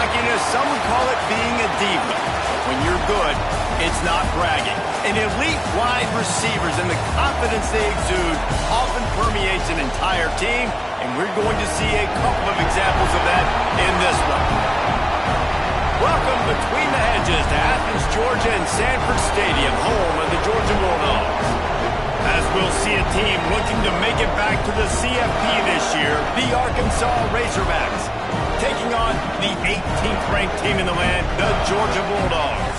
cockiness, some would call it being a diva. But when you're good, it's not bragging. And elite wide receivers and the confidence they exude often permeates an entire team, and we're going to see a couple of examples of that in this one. Welcome between the hedges to Athens, Georgia and Sanford Stadium, home of the Georgia Bulldogs. As we'll see a team looking to make it back to the CFP this year, the Arkansas Razorbacks, taking on the 18th ranked team in the land, the Georgia Bulldogs.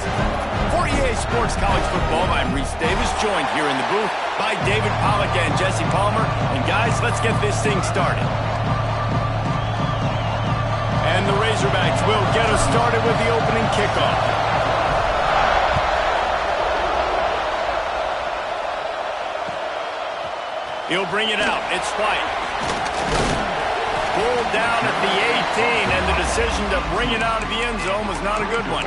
For EA Sports College Football, I'm Reese Davis, joined here in the booth by David Pollack and Jesse Palmer. And guys, let's get this thing started. And the Razorbacks will get us started with the opening kickoff. He'll bring it out. It's White. Pulled down at the 18, and the decision to bring it out of the end zone was not a good one.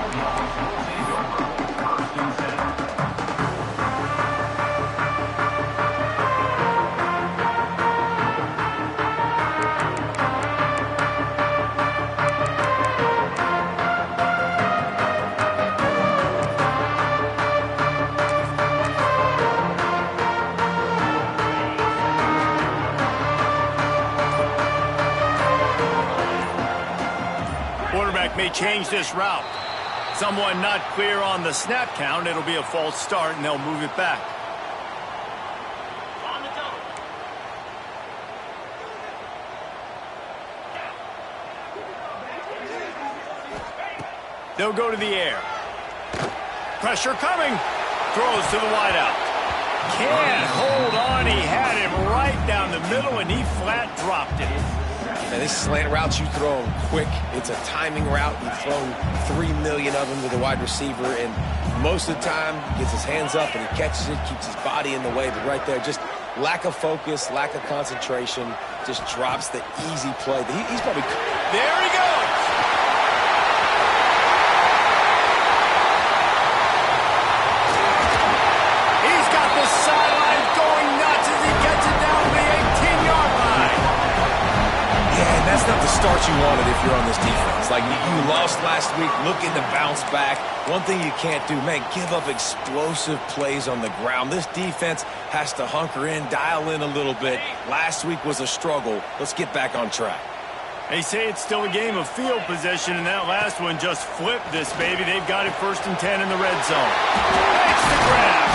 May change this route. Someone not clear on the snap count. It'll be a false start, and they'll move it back. They'll go to the air. Pressure coming. Throws to the wideout. Can't hold on. He had him right down the middle, and he flat dropped it. Now, this slant route you throw them quick. It's a timing route. You've thrown 3 million of them to the wide receiver, and most of the time he gets his hands up and he catches it, keeps his body in the way. But right there, just lack of focus, lack of concentration, just drops the easy play. He's probably... There he goes! He's got the sideline going nuts as he gets it down to the 18-yard line. And that's not the start you wanted if you're on this defense. Like, you lost last week, looking to bounce back. One thing you can't do, man, give up explosive plays on the ground. This defense has to hunker in, dial in a little bit. Last week was a struggle. Let's get back on track. They say it's still a game of field position, and that last one just flipped this baby. They've got it 1st and 10 in the red zone. Makes the grab.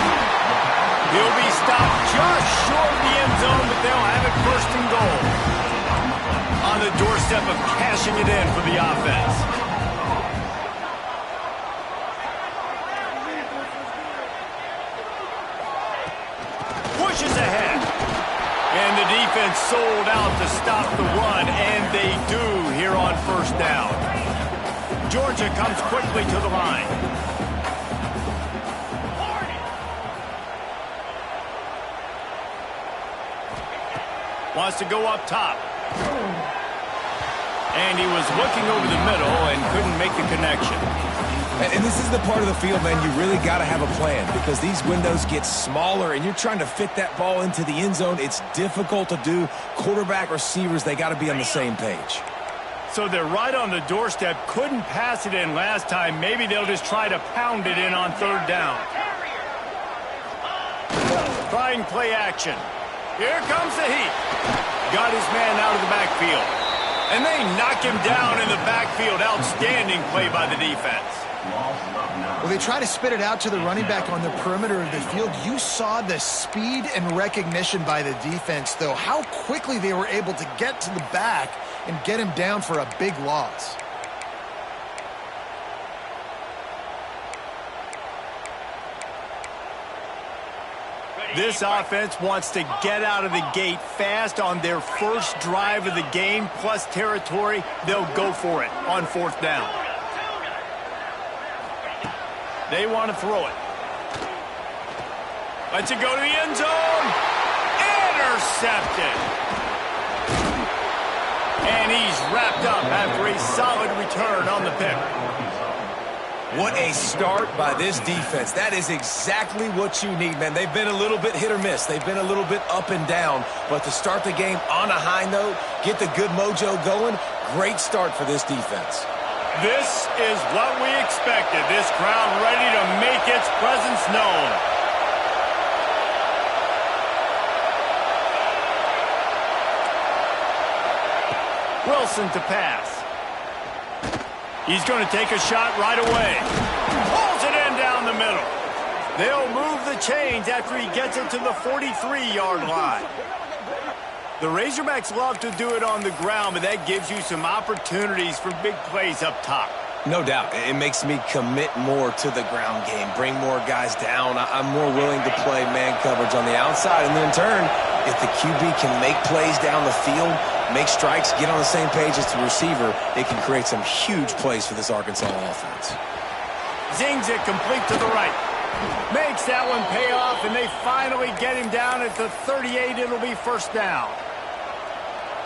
He'll be stopped just short of the end zone, but they'll have it 1st and goal. On the doorstep of cashing it in for the offense. Pushes ahead. And the defense sold out to stop the run, and they do here on 1st down. Georgia comes quickly to the line. Wants to go up top. And he was looking over the middle and couldn't make the connection. And this is the part of the field, man, you really got to have a plan because these windows get smaller and you're trying to fit that ball into the end zone. It's difficult to do. Quarterback, receivers, they got to be on the same page. So they're right on the doorstep. Couldn't pass it in last time. Maybe they'll just try to pound it in on 3rd down. Trying play action. Here comes the heat. Got his man out of the backfield. And they knock him down in the backfield. Outstanding play by the defense. Well, they try to spit it out to the running back on the perimeter of the field. You saw the speed and recognition by the defense, though, how quickly they were able to get to the back and get him down for a big loss. This offense wants to get out of the gate fast on their first drive of the game, plus territory. They'll go for it on 4th down. They want to throw it. Lets it go to the end zone. Intercepted. And he's wrapped up after a solid return on the pick. What a start by this defense. That is exactly what you need, man. They've been a little bit hit or miss. They've been a little bit up and down. But to start the game on a high note, get the good mojo going, great start for this defense. This is what we expected. This crowd ready to make its presence known. Wilson to pass. He's going to take a shot right away. Pulls it in down the middle. They'll move the chains after he gets it to the 43-yard line. The Razorbacks love to do it on the ground, but that gives you some opportunities for big plays up top. No doubt. It makes me commit more to the ground game, bring more guys down. I'm more willing to play man coverage on the outside. And then in turn, if the QB can make plays down the field, make strikes, get on the same page as the receiver, it can create some huge plays for this Arkansas offense. Zings it complete to the right. Makes that one pay off, and they finally get him down at the 38. It'll be first down.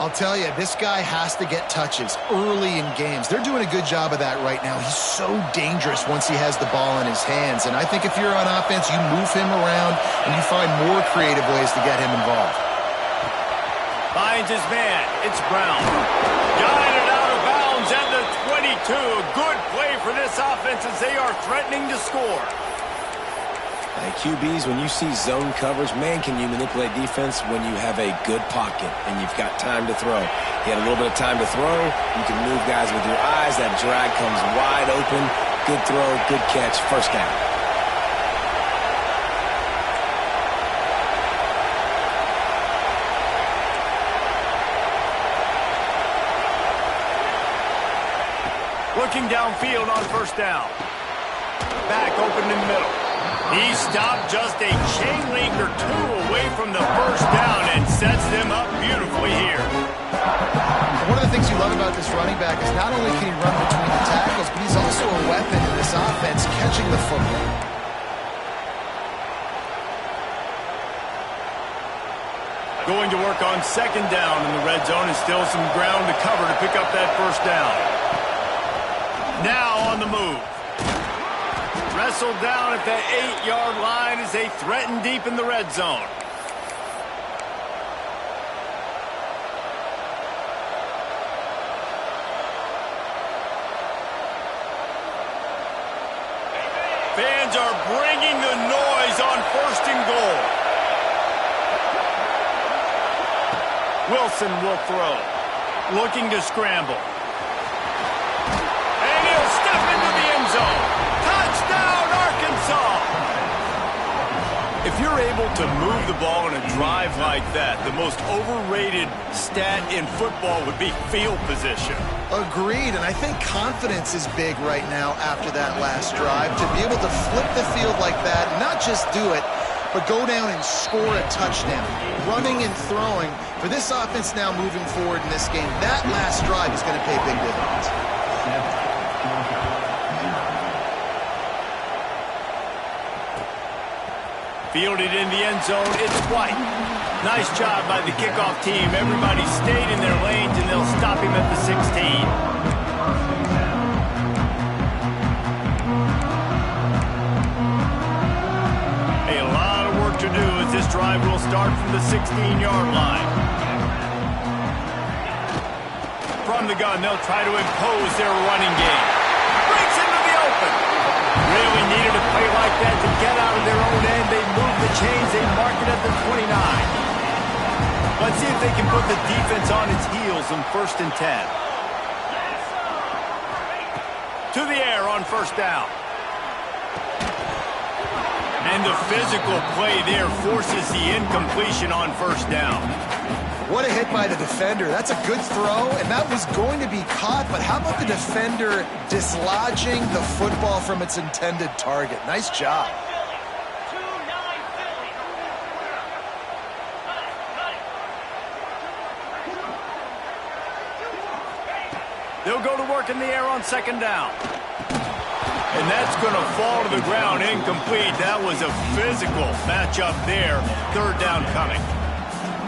I'll tell you, this guy has to get touches early in games. They're doing a good job of that right now. He's so dangerous once he has the ball in his hands. And I think if you're on offense, you move him around and you find more creative ways to get him involved. Finds his man. It's Brown. Guided out of bounds at the 22. Good play for this offense as they are threatening to score. QBs, when you see zone coverage, man, can you manipulate defense when you have a good pocket and you've got time to throw. You had a little bit of time to throw. You can move guys with your eyes. That drag comes wide open. Good throw, good catch, first down. Looking downfield on first down. Back open in the middle. He stopped just a chain link or two away from the first down and sets them up beautifully here. One of the things you love about this running back is not only can he run between the tackles, but he's also a weapon in this offense catching the football. Going to work on second down in the red zone and still some ground to cover to pick up that first down. Now on the move. Wrestled down at the 8-yard line as they threaten deep in the red zone. Fans are bringing the noise on first and goal. Wilson will throw. Looking to scramble. And he'll step into the end zone. Touchdown, Arkansas! If you're able to move the ball in a drive like that, the most overrated stat in football would be field position. Agreed, and I think confidence is big right now after that last drive. To be able to flip the field like that, not just do it, but go down and score a touchdown. Running and throwing. For this offense now moving forward in this game, that last drive is going to pay big dividends. Fielded in the end zone, it's White. Nice job by the kickoff team. Everybody stayed in their lanes, and they'll stop him at the 16. A lot of work to do as this drive will start from the 16-yard line. From the gun, they'll try to impose their running game. Breaks into the open. Really needed a play like that to get out of their own end. They move the chains. They mark it at the 29. Let's see if they can put the defense on its heels on 1st and 10. To the air on first down. And the physical play there forces the incompletion on first down. What a hit by the defender. That's a good throw, and that was going to be caught, but how about the defender dislodging the football from its intended target? Nice job. They'll go to work in the air on second down. And that's going to fall to the ground incomplete. That was a physical matchup there. Third down coming.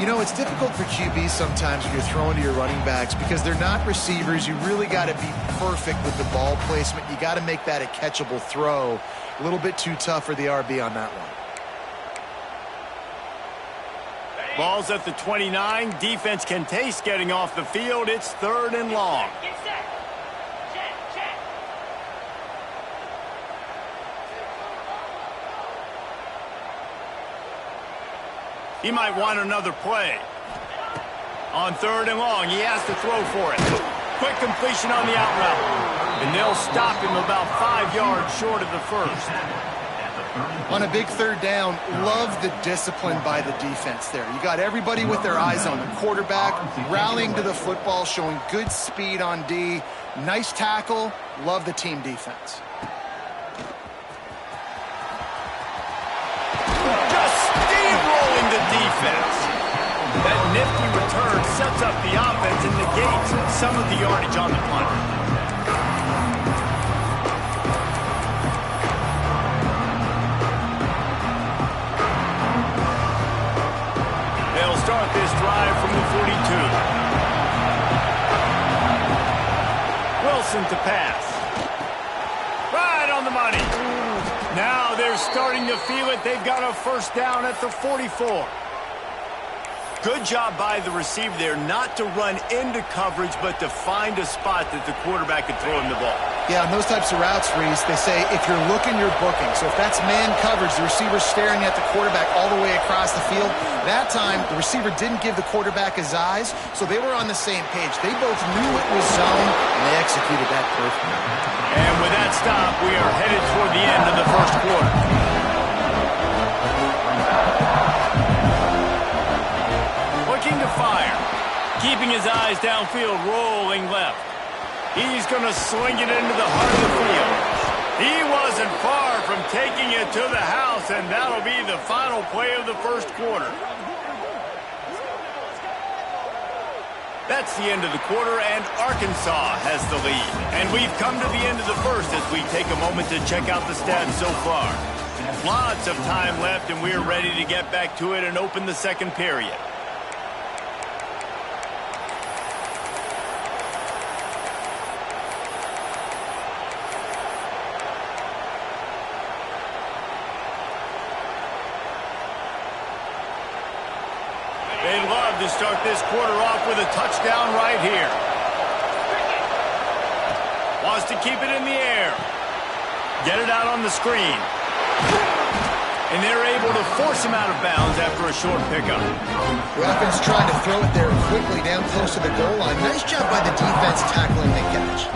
You know, it's difficult for QBs sometimes when you're throwing to your running backs because they're not receivers. You really got to be perfect with the ball placement. You got to make that a catchable throw. A little bit too tough for the RB on that one. Ball's at the 29. Defense can taste getting off the field. It's third and long. He might want another play. On 3rd and long, he has to throw for it. Quick completion on the out route. And they'll stop him about 5 yards short of the first. On a big 3rd down, love the discipline by the defense there. You got everybody with their eyes on the quarterback, rallying to the football, showing good speed on D. Nice tackle. Love the team defense. Just steamrolling the defense. That nifty return sets up the offense and negates some of the yardage on the punt. They'll start this drive from the 42. Wilson to pass. Right on the money. Now they're starting to feel it. They've got a first down at the 44. Good job by the receiver there not to run into coverage, but to find a spot that the quarterback could throw him the ball. Yeah, on those types of routes, Reese, they say if you're looking, you're booking. So if that's man coverage, the receiver's staring at the quarterback all the way across the field. That time, the receiver didn't give the quarterback his eyes, so they were on the same page. They both knew it was zone, and they executed that perfectly. And with that stop, we are headed toward the end of the first quarter. Looking to fire. Keeping his eyes downfield, rolling left. He's going to sling it into the heart of the field. He wasn't far from taking it to the house, and that'll be the final play of the first quarter. That's the end of the quarter, and Arkansas has the lead. And we've come to the end of the first as we take a moment to check out the stats so far. Lots of time left, and we're ready to get back to it and open the second period. They'd love to start this quarter off with a touchdown right here. Wants to keep it in the air. Get it out on the screen. And they're able to force him out of bounds after a short pickup. The offense tried to throw it there quickly down close to the goal line. Nice job by the defense tackling the catch.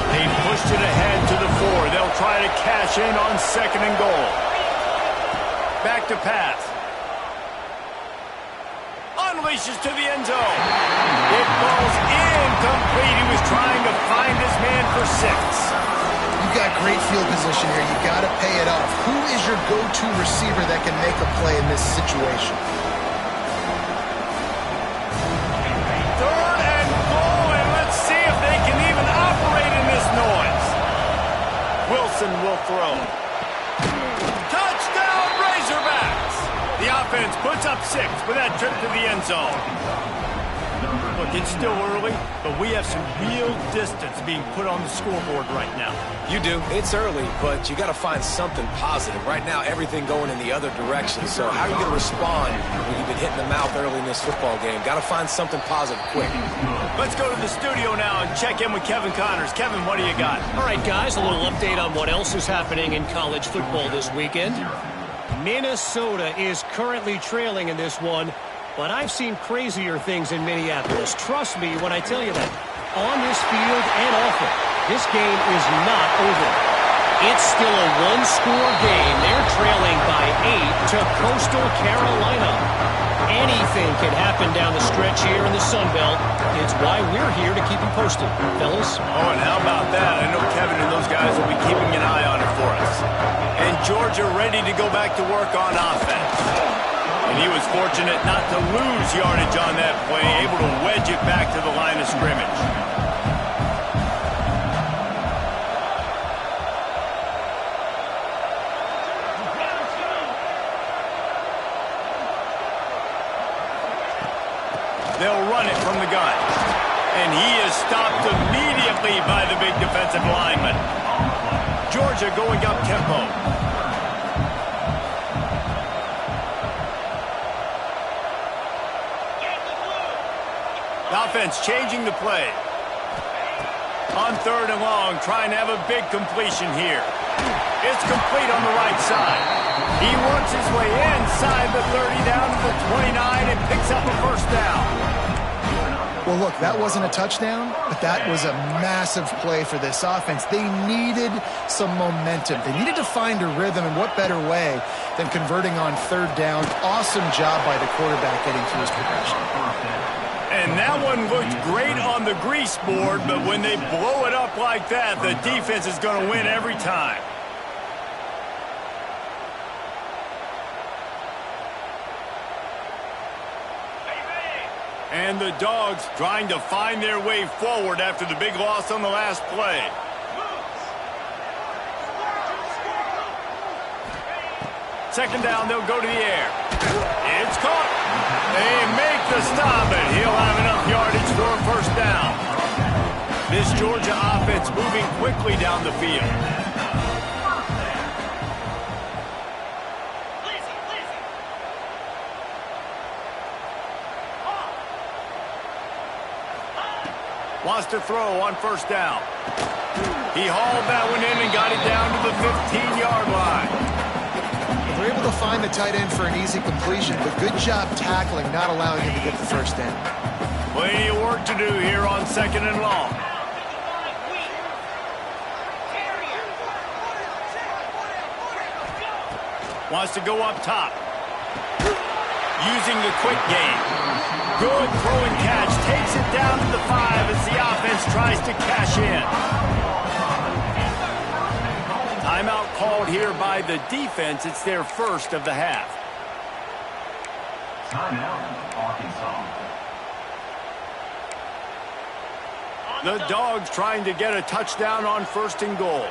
They pushed it ahead to the 4. They'll try to cash in on 2nd and goal. Back to pass. Unleashes to the end zone. It falls incomplete. He was trying to find his man for 6. You've got great field position here. You've got to pay it off. Who is your go-to receiver that can make a play in this situation? 3rd and goal, and let's see if they can even operate in this noise. Wilson will throw. Touchdown, Razorbacks! The offense puts up 6 with that trip to the end zone. Look, it's still early, but we have some real distance being put on the scoreboard right now. You do. It's early, but you got to find something positive. Right now, everything going in the other direction. So how are you going to respond when you've been hitting the mouth early in this football game? Got to find something positive quick. Let's go to the studio now and check in with Kevin Connors. Kevin, what do you got? All right, guys, a little update on what else is happening in college football this weekend. Minnesota is currently trailing in this one, but I've seen crazier things in Minneapolis. Trust me when I tell you that. On this field and off it, this game is not over. It's still a one-score game. They're trailing by 8 to Coastal Carolina. Anything can happen down the stretch here in the Sun Belt. It's why we're here to keep you posted, fellas. Oh, and how about that? I know Kevin and those guys will be keeping an eye on it for us. And Georgia ready to go back to work on offense. And he was fortunate not to lose yardage on that play, able to wedge it back to the line of scrimmage. They'll run it from the gun. And he is stopped immediately by the big defensive lineman. Georgia going up tempo. The offense changing the play. On 3rd and long, trying to have a big completion here. It's complete on the right side. He works his way inside the 30 down to the 29 and picks up a first down. Well, look, that wasn't a touchdown, but that was a massive play for this offense. They needed some momentum. They needed to find a rhythm, and what better way than converting on third down. Awesome job by the quarterback getting to his progression. And that one looked great on the grease board, but when they blow it up like that, the defense is going to win every time. And the Dogs trying to find their way forward after the big loss on the last play. Second down, they'll go to the air. It's caught. They make the stop, and he'll have enough yardage for a first down. This Georgia offense moving quickly down the field. Wants to throw on first down. He hauled that one in and got it down to the 15-yard line. They're able to find the tight end for an easy completion, but good job tackling, not allowing him to get the first down. Plenty of work to do here on second and long. Wants to go up top. Using the quick game. Good throw and catch. Takes it down to the 5 as the offense tries to cash in. Timeout called here by the defense. It's their first of the half. Timeout, Arkansas. The Dogs trying to get a touchdown on first and goal.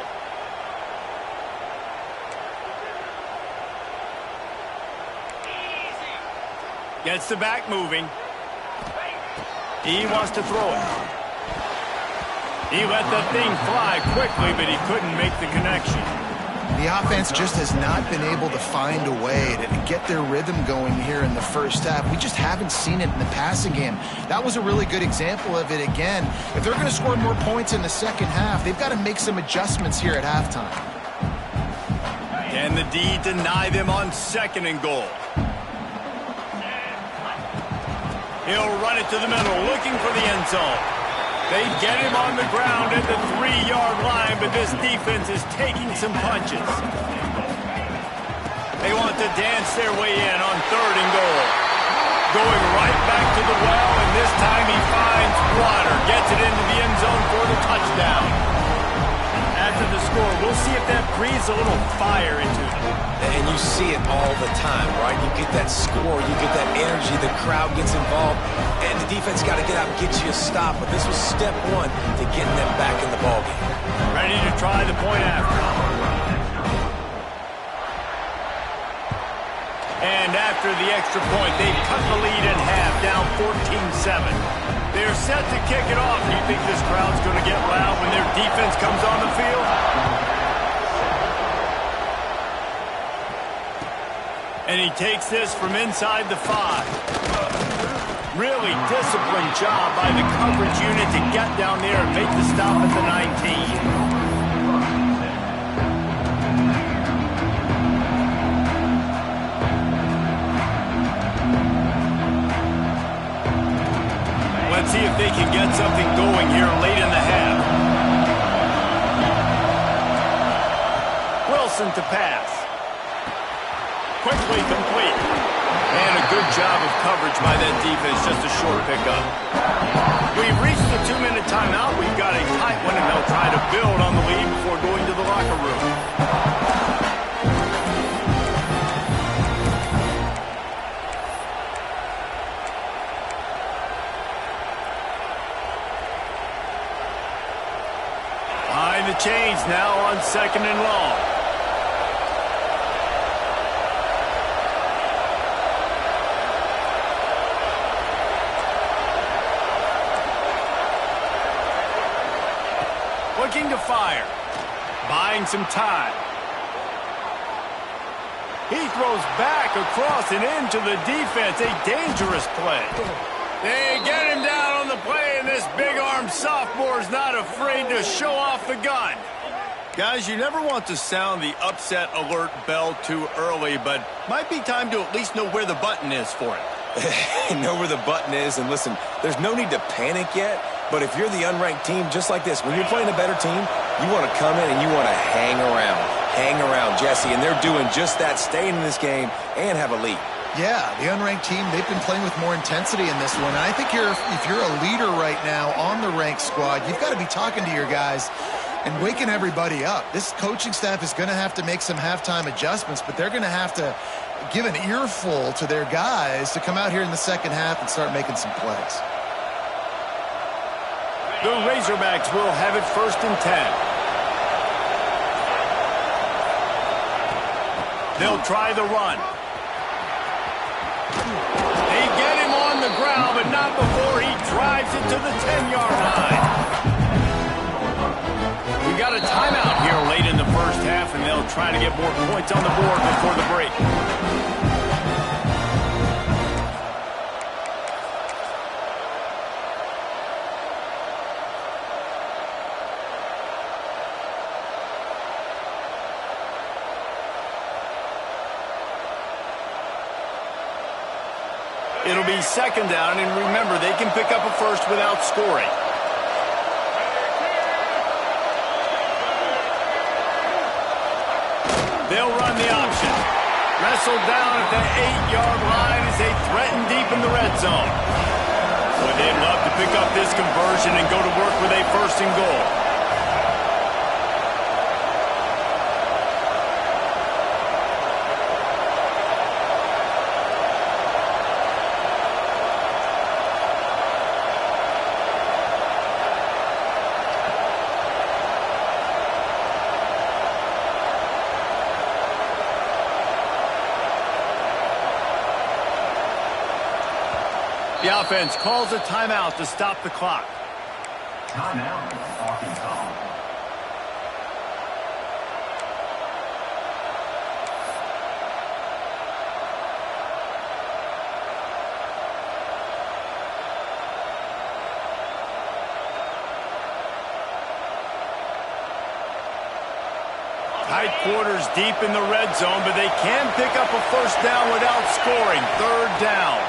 Gets the back moving. He wants to throw it. He let that thing fly quickly, but he couldn't make the connection. The offense just has not been able to find a way to get their rhythm going here in the first half. We just haven't seen it in the passing game. That was a really good example of it again. If they're going to score more points in the second half, they've got to make some adjustments here at halftime. Can the D deny them on second and goal? He'll run it to the middle, looking for the end zone. They get him on the ground at the 3-yard line, but this defense is taking some punches. They want to dance their way in on third and goal. Going right back to the well, and this time he finds water. Gets it into the end zone for the touchdown. After the score, we'll see if that breathes a little fire into them. And you see it all the time, right? You get that score, you get that energy, the crowd gets involved, and the defense got to get out and get you a stop. But this was step one to getting them back in the ballgame. Ready to try the point after. And after the extra point, they've cut the lead in half, down 14-7. They're set to kick it off. Do you think this crowd's going to get loud when their defense comes on the field? And he takes this from inside the 5. Really disciplined job by the coverage unit to get down there and make the stop at the 19. Let's see if they can get something going here late in the half. Wilson to pass. Quickly complete. And a good job of coverage by that defense, just a short pickup. We've reached the 2-minute timeout. We've got a tight one, and they'll try to build on the lead before going to the locker room. Behind the chains now on second and long. Looking to fire. Buying some time. He throws back across and into the defense. A dangerous play. They get him down on the play, and this big-armed sophomore is not afraid to show off the gun. Guys, you never want to sound the upset alert bell too early, but might be time to at least know where the button is for it. Know where the button is, and listen, there's no need to panic yet, but if you're the unranked team, just like this, when you're playing a better team, you want to come in and you want to hang around, Jesse, and they're doing just that, staying in this game and have a lead. Yeah, the unranked team, they've been playing with more intensity in this one. And I think if you're a leader right now on the ranked squad, you've got to be talking to your guys and waking everybody up. This coaching staff is going to have to make some halftime adjustments, but they're going to have to give an earful to their guys to come out here in the second half and start making some plays. The Razorbacks will have it 1st and 10. They'll try the run. They get him on the ground, but not before he drives it to the 10-yard line. We got a timeout here late in the first half, and they'll try to get more points on the board before the break. It'll be 2nd down, and remember, they can pick up a first without scoring. They'll run the option. Wrestled down at the 8-yard line as they threaten deep in the red zone. Boy, they'd love to pick up this conversion and go to work with a 1st and goal. The offense calls a timeout to stop the clock. Timeout, Arkansas. Tight quarters deep in the red zone, but they can pick up a 1st down without scoring. 3rd down.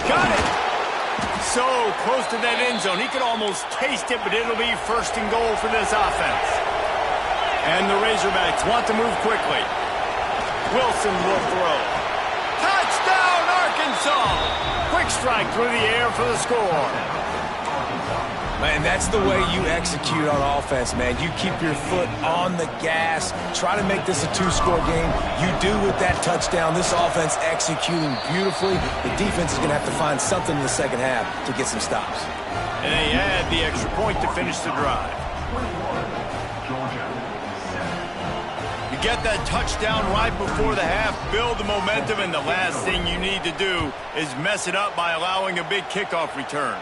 Got it! So close to that end zone. He could almost taste it, but it'll be 1st and goal for this offense. And the Razorbacks want to move quickly. Wilson will throw. Touchdown, Arkansas! Quick strike through the air for the score. Man, that's the way you execute on offense, man. You keep your foot on the gas. Try to make this a 2-score game. You do with that touchdown. This offense executing beautifully. The defense is going to have to find something in the second half to get some stops. And they add the extra point to finish the drive. You get that touchdown right before the half, build the momentum, and the last thing you need to do is mess it up by allowing a big kickoff return.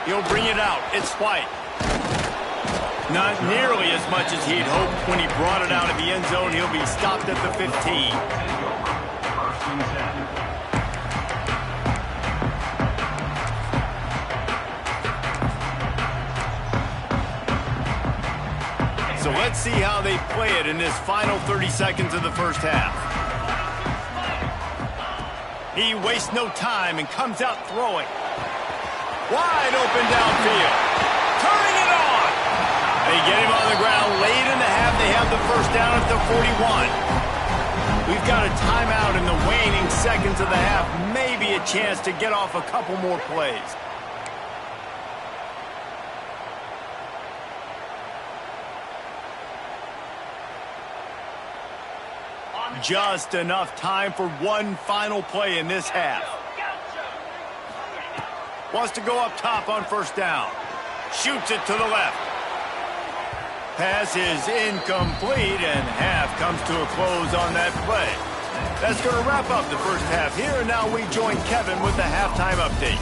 He'll bring it out. It's White. Not nearly as much as he'd hoped when he brought it out of the end zone. He'll be stopped at the 15. So let's see how they play it in this final 30 seconds of the first half. He wastes no time and comes out throwing. Wide open downfield. Turning it on. They get him on the ground late in the half. They have the 1st down at the 41. We've got a timeout in the waning seconds of the half. Maybe a chance to get off a couple more plays. Just enough time for one final play in this half. Wants to go up top on 1st down. Shoots it to the left. Pass is incomplete, and half comes to a close on that play. That's going to wrap up the first half here, and now we join Kevin with the halftime update.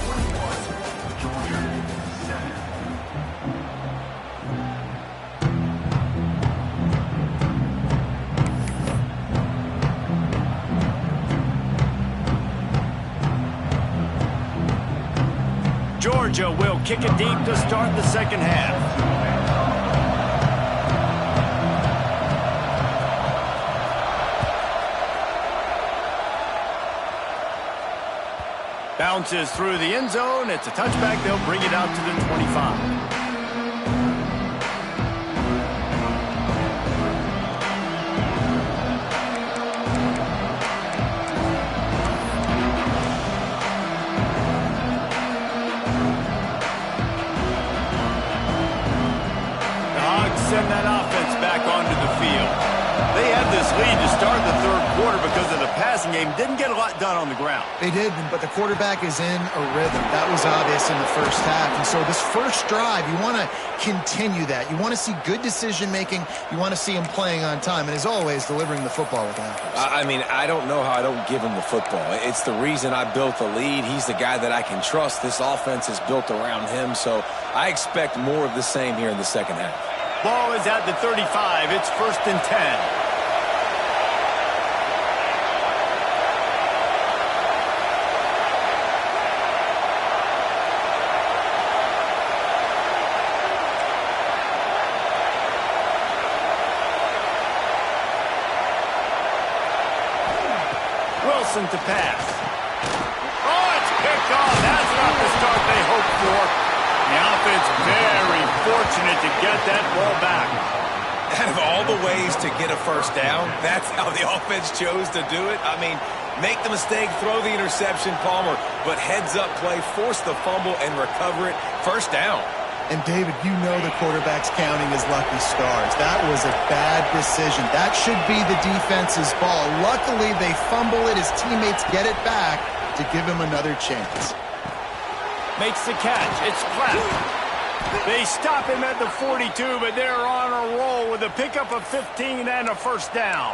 Georgia Georgia will kick it deep to start the second half. Bounces through the end zone. It's a touchback. They'll bring it out to the 25. Send that offense back onto the field. They had this lead to start the third quarter because of the passing game. Didn't get a lot done on the ground. They did, but the quarterback is in a rhythm. That was obvious in the first half. And so this first drive, you want to continue that. You want to see good decision-making. You want to see him playing on time. And as always, delivering the football with accuracy. I mean, I don't know how I don't give him the football. It's the reason I built the lead. He's the guy that I can trust. This offense is built around him. So I expect more of the same here in the second half. Ball is at the 35. It's 1st and 10. Wilson to pass. Oh, it's picked off. That's not the start they hoped for. The offense very fortunate to get that ball back. Out of all the ways to get a first down, that's how the offense chose to do it. I mean, make the mistake, throw the interception, Palmer, but heads-up play, force the fumble, and recover it. First down. And, David, you know the quarterback's counting his lucky stars. That was a bad decision. That should be the defense's ball. Luckily, they fumble it. His teammates get it back to give him another chance. Makes the catch. It's Clapp. They stop him at the 42, but they're on a roll with a pickup of 15 and a first down.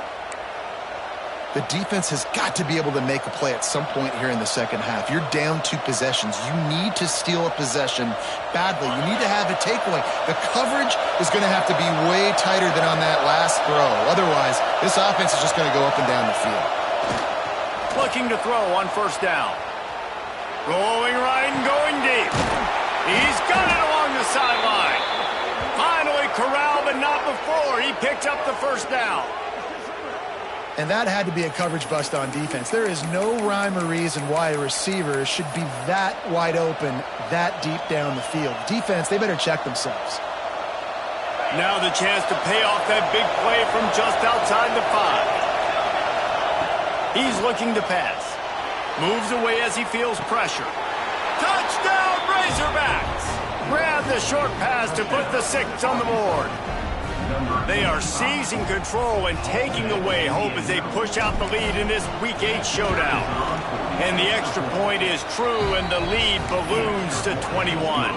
The defense has got to be able to make a play at some point here in the second half. You're down 2 possessions. You need to steal a possession badly. You need to have a takeaway. The coverage is going to have to be way tighter than on that last throw. Otherwise, this offense is just going to go up and down the field. Looking to throw on first down. Rolling right and going deep. He's got it along the sideline. Finally corralled, but not before. He picked up the first down. And that had to be a coverage bust on defense. There is no rhyme or reason why a receiver should be that wide open, that deep down the field. Defense, they better check themselves. Now the chance to pay off that big play from just outside the 5. He's looking to pass. Moves away as he feels pressure. Touchdown, Razorbacks! Grab the short pass to put the 6 on the board. They are seizing control and taking away hope as they push out the lead in this Week 8 showdown. And the extra point is true, and the lead balloons to 21.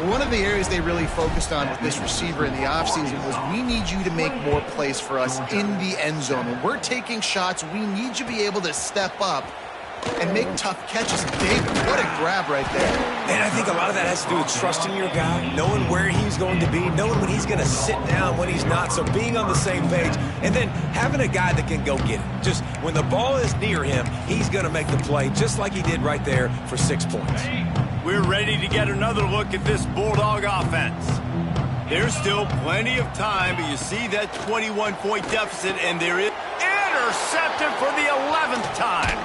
One of the areas they really focused on with this receiver in the offseason was we need you to make more plays for us in the end zone. When we're taking shots, we need you to be able to step up and make tough catches. David, what a grab right there. And I think a lot of that has to do with trusting your guy, knowing where he's going to be, knowing when he's going to sit down, when he's not, so being on the same page, and then having a guy that can go get it. Just when the ball is near him, he's going to make the play just like he did right there for 6 points. We're ready to get another look at this Bulldog offense. There's still plenty of time, but you see that 21-point deficit, and there is intercepted for the 11th time.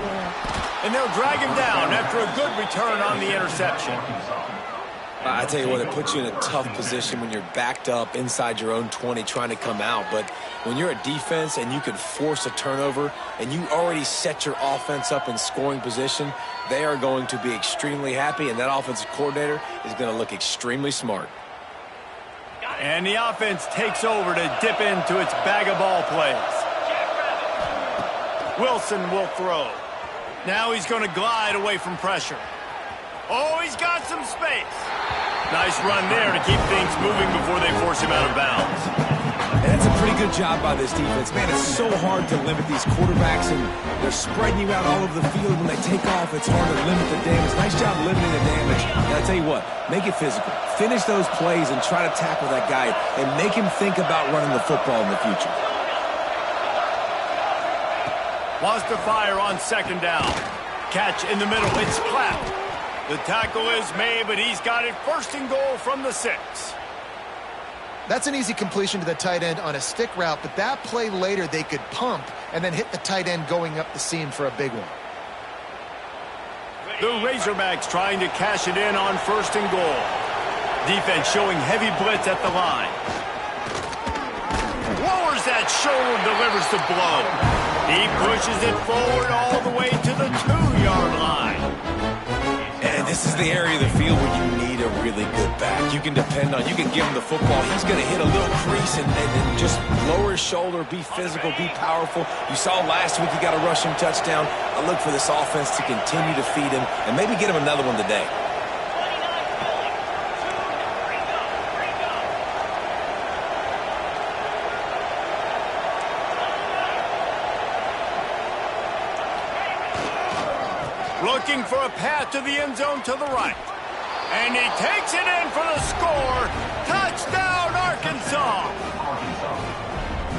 And they'll drag him down after a good return on the interception. I tell you what, it puts you in a tough position when you're backed up inside your own 20 trying to come out. But when you're a defense and you can force a turnover and you already set your offense up in scoring position, they are going to be extremely happy, and that offensive coordinator is going to look extremely smart. And the offense takes over to dip into its bag of ball plays. Wilson will throw. Now he's going to glide away from pressure. Oh, he's got some space. Nice run there to keep things moving before they force him out of bounds. And that's a pretty good job by this defense. Man, it's so hard to limit these quarterbacks, and they're spreading you out all over the field. When they take off, it's hard to limit the damage. Nice job limiting the damage. And I'll tell you what, make it physical. Finish those plays and try to tackle that guy and make him think about running the football in the future. Wants to fire on second down. Catch in the middle. It's Clapp. The tackle is made, but he's got it first and goal from the 6. That's an easy completion to the tight end on a stick route, but that play later they could pump and then hit the tight end going up the seam for a big one. The Razorbacks trying to cash it in on first and goal. Defense showing heavy blitz at the line. Lowers that shoulder, delivers the blow. He pushes it forward all the way to the 2-yard line. And this is the area of the field where you need a really good back. You can depend on, you can give him the football. He's going to hit a little crease and just lower his shoulder, be physical, be powerful. You saw last week he got a rushing touchdown. I look for this offense to continue to feed him and maybe get him another one today. Looking for a path to the end zone to the right. And he takes it in for the score. Touchdown, Arkansas.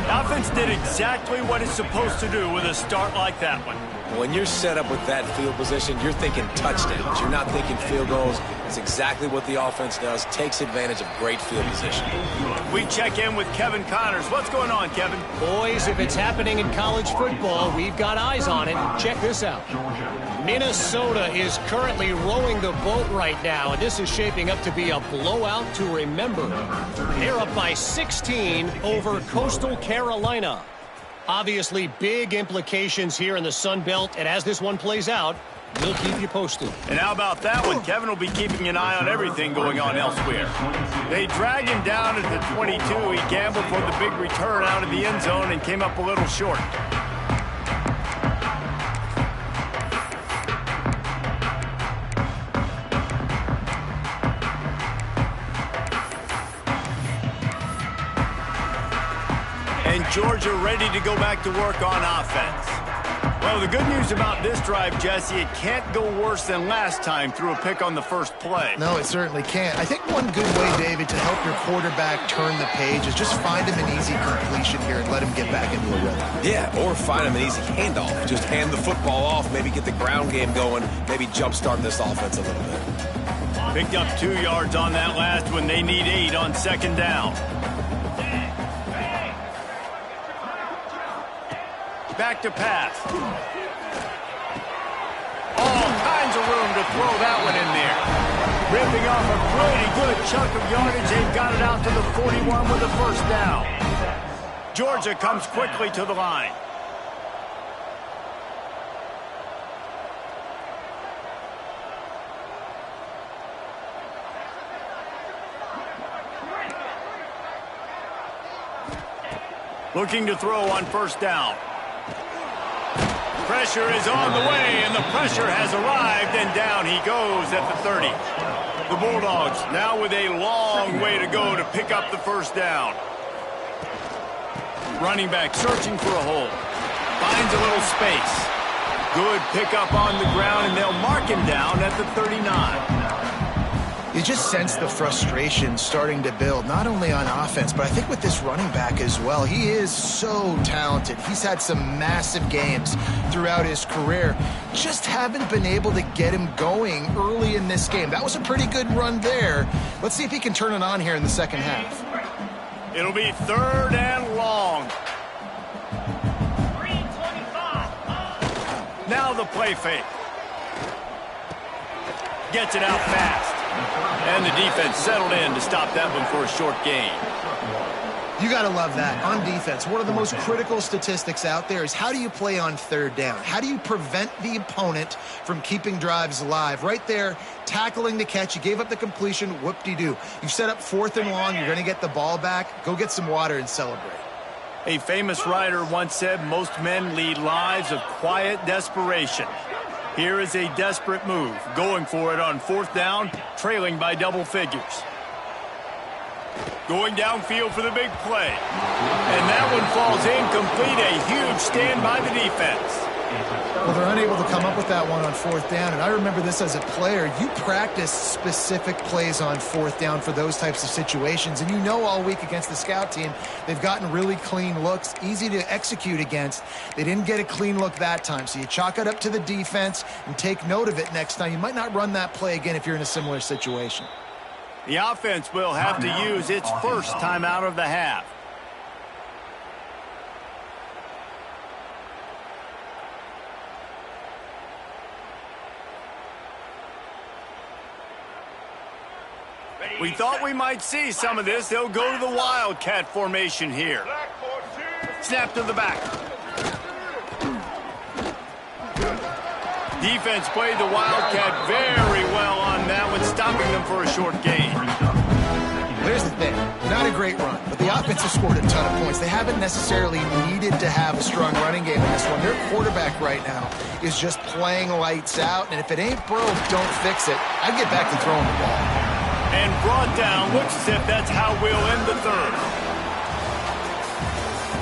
The offense did exactly what it's supposed to do with a start like that one. When you're set up with that field position, you're thinking touchdowns. You're not thinking field goals. It's exactly what the offense does. Takes advantage of great field position. We check in with Kevin Connors. What's going on, Kevin? Boys, if it's happening in college football, we've got eyes on it. Check this out. Minnesota is currently rowing the boat right now, and this is shaping up to be a blowout to remember. They're up by 16 over Coastal Carolina. Obviously, big implications here in the Sun Belt, and as this one plays out, we'll keep you posted. And how about that one? Kevin will be keeping an eye on everything going on elsewhere. They dragged him down at the 22. He gambled for the big return out of the end zone and came up a little short. And Georgia ready to go back to work on offense. Well, the good news about this drive, Jesse, it can't go worse than last time through a pick on the first play. No, it certainly can't. I think one good way, David, to help your quarterback turn the page is just find him an easy completion here and let him get back into a rhythm. Yeah, or find him an easy handoff. Just hand the football off, maybe get the ground game going, maybe jumpstart this offense a little bit. Picked up 2 yards on that last one. They need 8 on second down. Back to pass. All kinds of room to throw that one in there. Ripping off a pretty good chunk of yardage. They've got it out to the 41 with the first down. Georgia comes quickly to the line. Looking to throw on first down. Pressure is on the way, and the pressure has arrived, and down he goes at the 30. The Bulldogs now with a long way to go to pick up the first down. Running back searching for a hole. Finds a little space. Good pickup on the ground, and they'll mark him down at the 39. You just sense the frustration starting to build, not only on offense, but I think with this running back as well. He is so talented. He's had some massive games throughout his career. Just haven't been able to get him going early in this game. That was a pretty good run there. Let's see if he can turn it on here in the second half. It'll be 3rd and long. Now the play fake. Gets it out fast. And the defense settled in to stop that one for a short gain. You got to love that. On defense, one of the most critical statistics out there is how do you play on 3rd down? How do you prevent the opponent from keeping drives alive? Right there, tackling the catch. You gave up the completion. Whoop-de-doo. You set up 4th and long. You're going to get the ball back. Go get some water and celebrate. A famous writer once said, most men lead lives of quiet desperation. Here is a desperate move, going for it on 4th down, trailing by double figures. Going downfield for the big play. And that one falls incomplete, a huge stand by the defense. Well, they're unable to come up with that one on fourth down, and I remember this as a player. You practice specific plays on fourth down for those types of situations, and you know all week against the scout team, they've gotten really clean looks, easy to execute against. They didn't get a clean look that time, so you chalk it up to the defense and take note of it next time. You might not run that play again if you're in a similar situation. The offense will have to use its first timeout of the half. We thought we might see some of this. They'll go to the Wildcat formation here. Snap to the back. Defense played the Wildcat very well on that one, stopping them for a short gain. Here's the thing. Not a great run, but the offense has scored a ton of points. They haven't necessarily needed to have a strong running game in this one. Their quarterback right now is just playing lights out, and if it ain't broke, don't fix it. I'd get back to throwing the ball. And brought down, looks as if that's how we'll end the third.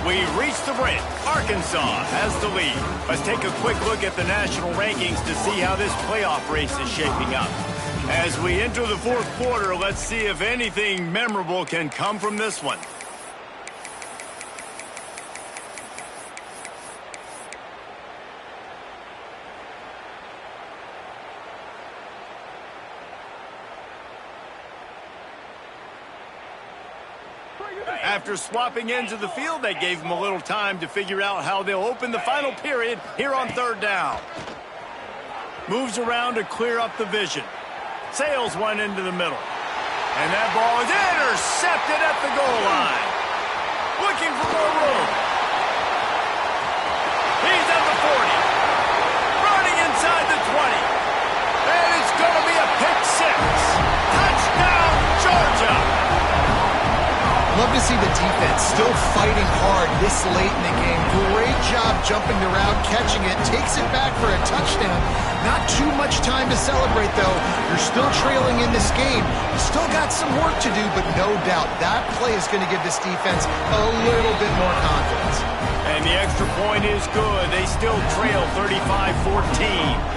We reach the break. Arkansas has the lead. Let's take a quick look at the national rankings to see how this playoff race is shaping up. As we enter the fourth quarter, let's see if anything memorable can come from this one. After swapping ends of the field, they gave them a little time to figure out how they'll open the final period here on third down. Moves around to clear up the vision. Sails one into the middle. And that ball is intercepted at the goal line. Looking for more room. He's at the 40. Running inside the 20. And it's going to be a pick six. Touchdown, Georgia. Love to see the defense still fighting hard this late in the game. Great job jumping the route, catching it, takes it back for a touchdown. Not too much time to celebrate, though. You're still trailing in this game. You still got some work to do, but no doubt that play is going to give this defense a little bit more confidence. And the extra point is good. They still trail 35-14.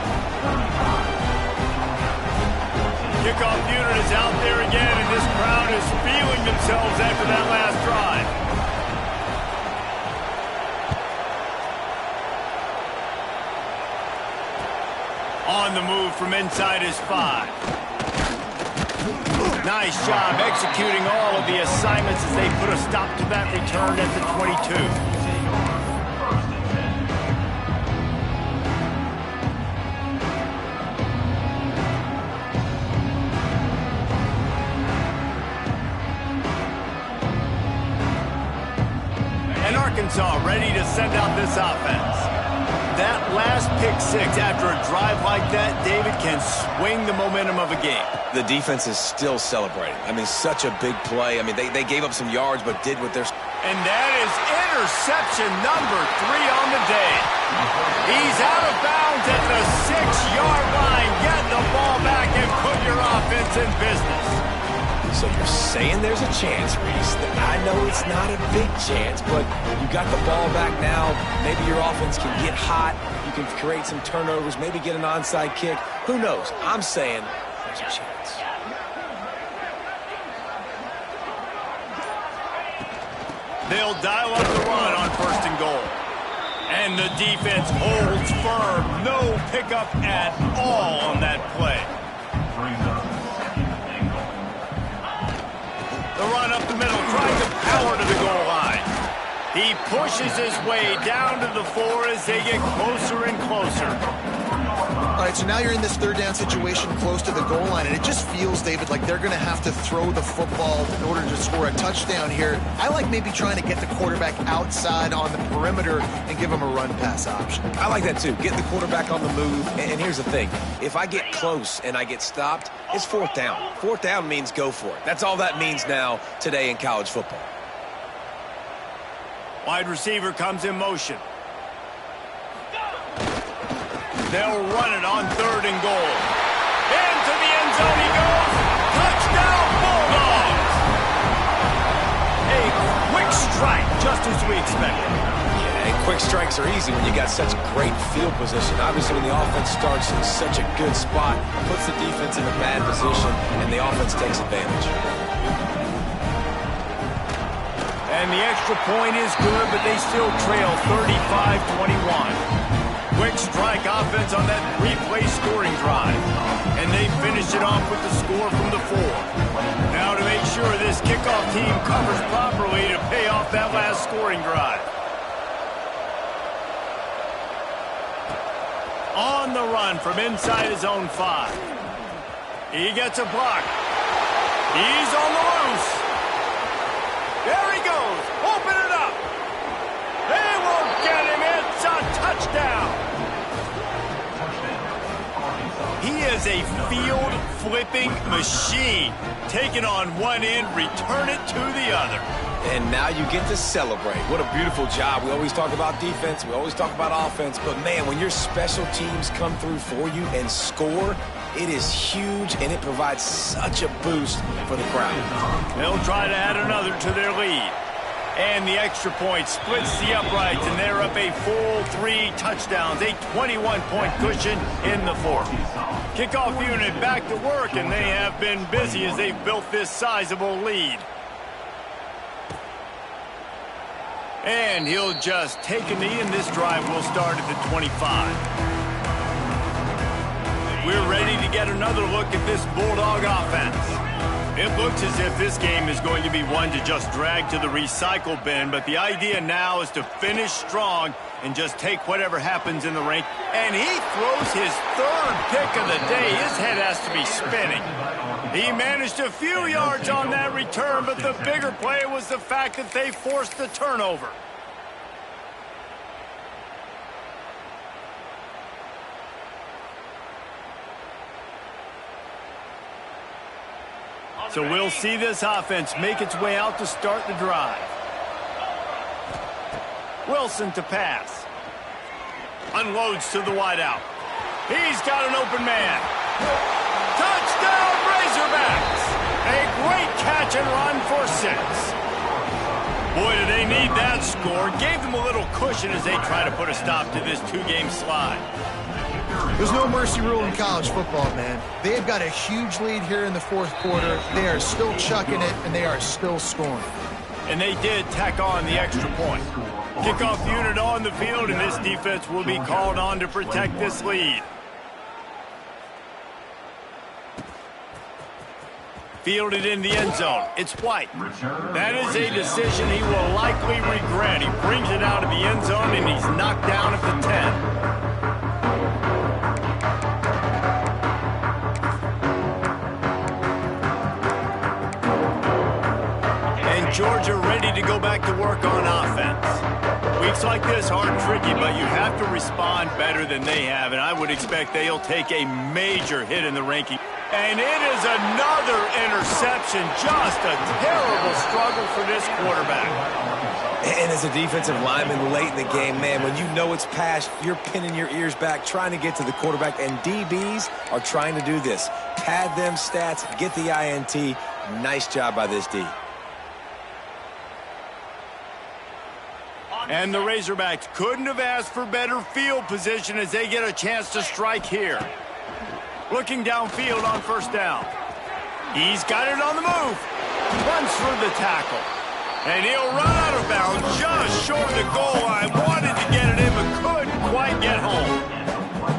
Kickoff unit is out there again, and this crowd is feeling themselves after that last drive. On the move from inside his 5. Nice job executing all of the assignments as they put a stop to that return at the 22. Arkansas ready to send out this offense. That last pick six after a drive like that, David, can swing the momentum of a game. The defense is still celebrating. I mean, such a big play. I mean, they gave up some yards, but did what they're... And that is interception number 3 on the day. He's out of bounds at the 6-yard line. Get the ball back and put your offense in business. So you're saying there's a chance, Reese. I know it's not a big chance, but you got the ball back now. Maybe your offense can get hot. You can create some turnovers, maybe get an onside kick. Who knows? I'm saying there's a chance. They'll dial up the run on first and goal. And the defense holds firm. No pickup at all on that play. The run up the middle, trying to power to the goal line. He pushes his way down to the 4 as they get closer and closer. All right, so now you're in this third down situation close to the goal line, and it just feels, David, like they're going to have to throw the football in order to score a touchdown here. I like maybe trying to get the quarterback outside on the perimeter and give him a run-pass option. I like that, too. Get the quarterback on the move. And here's the thing. If I get close and I get stopped, it's fourth down. Fourth down means go for it. That's all that means now today in college football. Wide receiver comes in motion. They'll run it on third and goal. Into the end zone he goes. Touchdown, Bulldogs! A quick strike, just as we expected. Yeah, a quick strikes are easy when you got such great field position. Obviously, when the offense starts in such a good spot, puts the defense in a bad position, and the offense takes advantage. And the extra point is good, but they still trail 35-21. Quick strike offense on that three-play scoring drive. And they finish it off with the score from the 4. Now to make sure this kickoff team covers properly to pay off that last scoring drive. On the run from inside his own 5. He gets a block. He's on the loose. There he goes. Open it up. They won't get him. It's a touchdown. He is a field-flipping machine. Taking on one end, return it to the other. And now you get to celebrate. What a beautiful job. We always talk about defense. We always talk about offense. But, man, when your special teams come through for you and score, it is huge, and it provides such a boost for the crowd. They'll try to add another to their lead. And the extra point splits the uprights, and they're up a full 3 touchdowns, a 21-point cushion in the 4th. Kickoff unit back to work, and they have been busy as they've built this sizable lead. And he'll just take a knee, and this drive will start at the 25. We're ready to get another look at this Bulldog offense. It looks as if this game is going to be one to just drag to the recycle bin, but the idea now is to finish strong and just take whatever happens in the ring. And he throws his 3rd pick of the day. His head has to be spinning. He managed a few yards on that return, but the bigger play was the fact that they forced the turnover. So we'll see this offense make its way out to start the drive. Wilson to pass. Unloads to the wideout. He's got an open man. Touchdown, Razorbacks! A great catch and run for 6. Boy, do they need that score. Gave them a little cushion as they try to put a stop to this 2-game slide. There's no mercy rule in college football, man. They've got a huge lead here in the 4th quarter. They are still chucking it, and they are still scoring. And they did tack on the extra point. Kickoff unit on the field, and this defense will be called on to protect this lead. Fielded in the end zone. It's White. That is a decision he will likely regret. He brings it out of the end zone, and he's knocked down at the 10. Georgia ready to go back to work on offense. Weeks like this are tricky, but you have to respond better than they have, and I would expect they'll take a major hit in the ranking. And it is another interception. Just a terrible struggle for this quarterback. And as a defensive lineman late in the game, man, when you know it's past, you're pinning your ears back, trying to get to the quarterback, and DBs are trying to do this. Pad them stats, get the INT. Nice job by this D. And the Razorbacks couldn't have asked for better field position as they get a chance to strike here. Looking downfield on 1st down. He's got it on the move. Runs through the tackle. And he'll run out of bounds just short of the goal line. Wanted to get it in, but couldn't quite get home.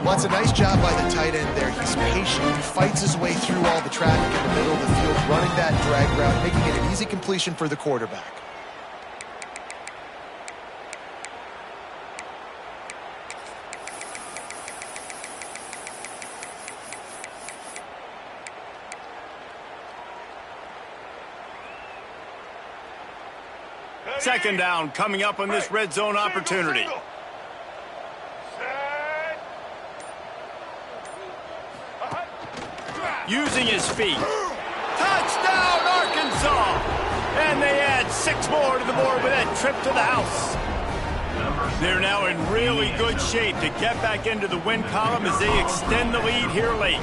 Well, it's a nice job by the tight end there. He's patient. He fights his way through all the traffic in the middle of the field, running that drag route, making it an easy completion for the quarterback. Second down coming up on this red zone opportunity. Using his feet. Touchdown, Arkansas! And they add 6 more to the board with that trip to the house. They're now in really good shape to get back into the win column as they extend the lead here late.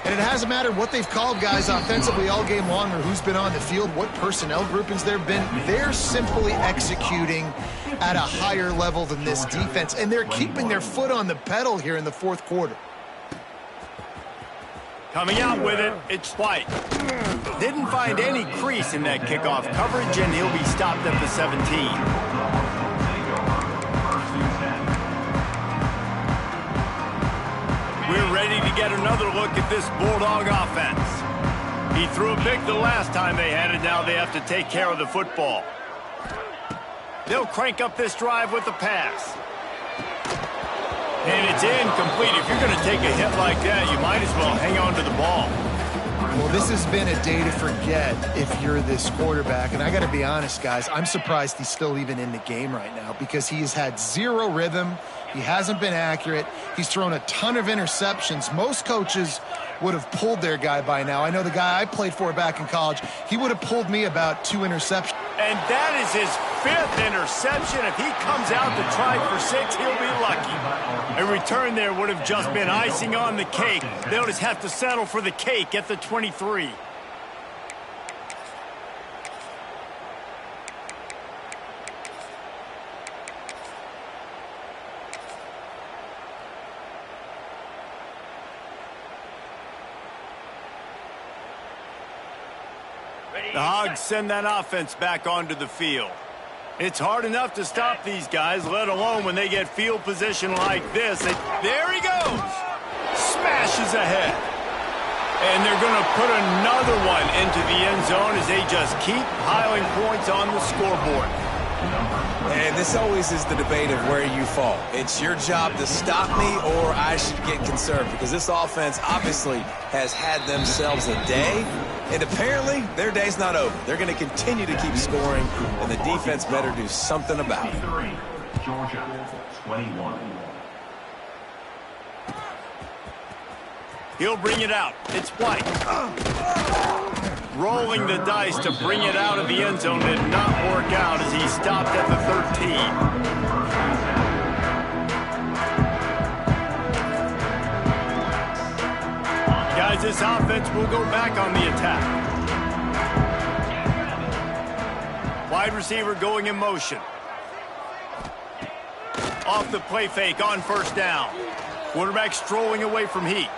And it hasn't mattered what they've called guys offensively all game long or who's been on the field, what personnel groupings there have been. They're simply executing at a higher level than this defense, and they're keeping their foot on the pedal here in the fourth quarter. Coming out with it, it's White. Didn't find any crease in that kickoff coverage, and he'll be stopped at the 17. We're ready to get another look at this Bulldog offense. He threw a pick the last time they had it. Now they have to take care of the football. They'll crank up this drive with the pass. And it's incomplete. If you're going to take a hit like that, you might as well hang on to the ball. Well, this has been a day to forget if you're this quarterback. And I got to be honest, guys, I'm surprised he's still even in the game right now because he has had zero rhythm. He hasn't been accurate. He's thrown a ton of interceptions. Most coaches would have pulled their guy by now. I know the guy I played for back in college, he would have pulled me about 2 interceptions. And that is his 5th interception. If he comes out to try for 6, he'll be lucky. A return there would have just been icing on the cake. They'll just have to settle for the cake at the 23. The Hogs send that offense back onto the field. It's hard enough to stop these guys, let alone when they get field position like this. There he goes. Smashes ahead. And they're going to put another one into the end zone as they just keep piling points on the scoreboard. And this always is the debate of where you fall. It's your job to stop me or I should get concerned because this offense obviously has had themselves a day. And apparently, their day's not over. They're going to continue to keep scoring, and the defense better do something about it. Georgia, 21. He'll bring it out. It's White. Rolling the dice to bring it out of the end zone did not work out as he stopped at the 13. Guys, this offense will go back on the attack. Wide receiver going in motion. Off the play fake on first down. Quarterback strolling away from heat.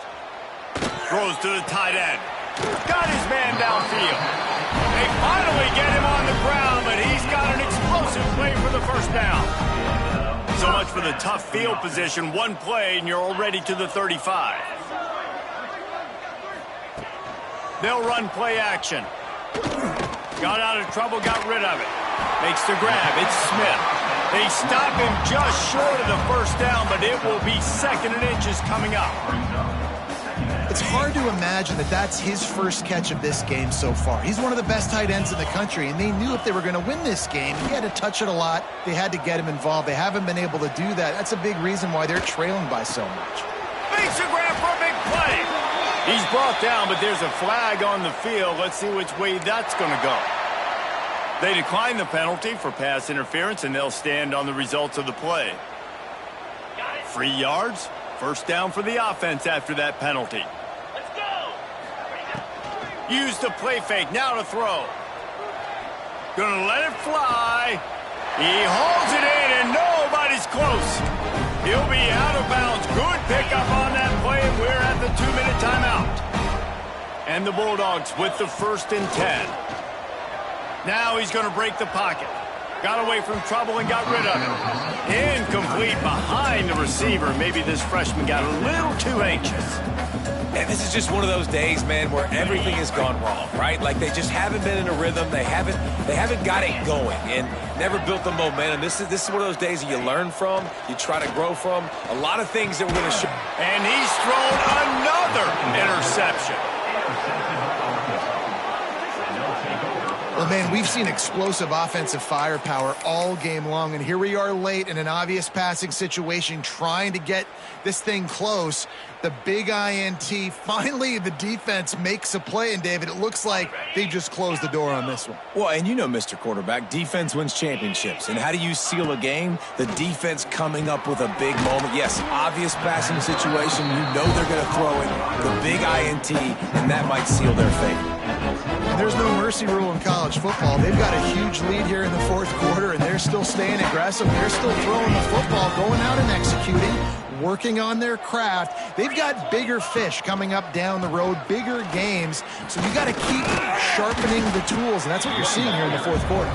Throws to the tight end. Got his man downfield. They finally get him on the ground, but he's got an explosive play for the first down. So much for the tough field position. One play, and you're already to the 35. They'll run play action. Got out of trouble, got rid of it. Makes the grab. It's Smith. They stop him just short of the first down, but it will be 2nd and inches coming up. It's hard to imagine that that's his first catch of this game so far. He's one of the best tight ends in the country, and they knew if they were going to win this game, he had to touch it a lot. They had to get him involved. They haven't been able to do that. That's a big reason why they're trailing by so much. Makes a grab for a big play. He's brought down, but there's a flag on the field. Let's see which way that's going to go. They decline the penalty for pass interference, and they'll stand on the results of the play. 3 yards, first down for the offense after that penalty. Let's go. Use the play fake, now to throw. Gonna let it fly. He holds it in, and nobody's close. He'll be out of bounds. Good pickup on that play, and we're at the 2-minute timeout. And the Bulldogs with the 1st and 10. Now he's going to break the pocket. Got away from trouble and got rid of it. Incomplete behind the receiver. Maybe this freshman got a little too anxious. And this is just one of those days, man, where everything has gone wrong, right? Like they just haven't been in a rhythm. They haven't got it going and never built the momentum. This is one of those days that you learn from, you try to grow from. A lot of things that we're going to show. And he's thrown another interception. Well, Well, man, we've seen explosive offensive firepower all game long, and here we are late in an obvious passing situation trying to get this thing close. The big INT, finally the defense makes a play, and David, it looks like they just closed the door on this one. Well, and you know, Mr. Quarterback, defense wins championships. And how do you seal a game? The defense coming up with a big moment. Yes, obvious passing situation. You know they're going to throw it. The big INT, and that might seal their fate. There's no mercy rule in college football. They've got a huge lead here in the fourth quarter, and they're still staying aggressive. They're still throwing the football, going out and executing, working on their craft. They've got bigger fish coming up down the road, bigger games. So you got to keep sharpening the tools, and that's what you're seeing here in the fourth quarter.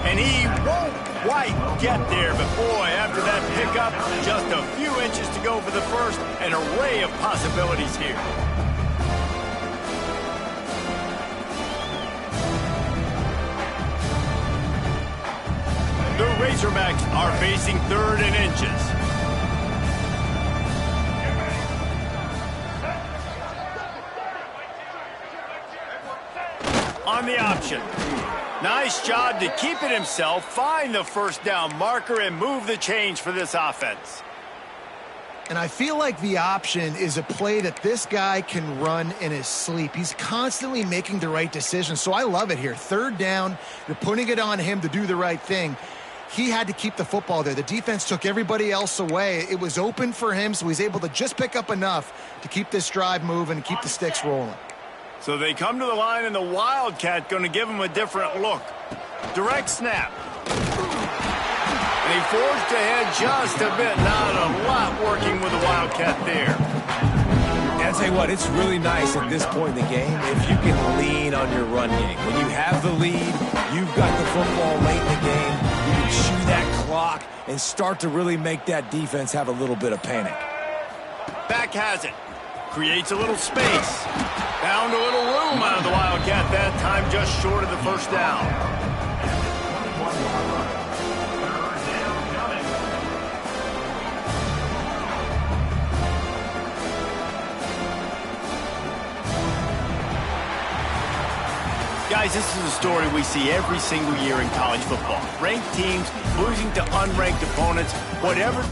And he won't quite get there, but boy, after that pickup, just a few inches to go for the first, an array of possibilities here. The Razorbacks are facing 3rd and inches. On the option. Nice job to keep it himself, find the first down marker, and move the change for this offense. And I feel like the option is a play that this guy can run in his sleep. He's constantly making the right decision, so I love it here. 3rd down, you're putting it on him to do the right thing. He had to keep the football there. The defense took everybody else away. It was open for him, so he's able to just pick up enough to keep this drive moving and keep the sticks rolling. So they come to the line, and the Wildcat going to give him a different look. Direct snap. And he forged ahead just a bit. Not a lot working with the Wildcat there. And I'll tell you what, it's really nice at this point in the game if you can lean on your run game. When you have the lead, you've got the football late in the game, you can chew that clock and start to really make that defense have a little bit of panic. Back has it. Creates a little space. Found a little room out of the Wildcat that time, just short of the first down. Guys, this is a story we see every single year in college football. Ranked teams losing to unranked opponents, whatever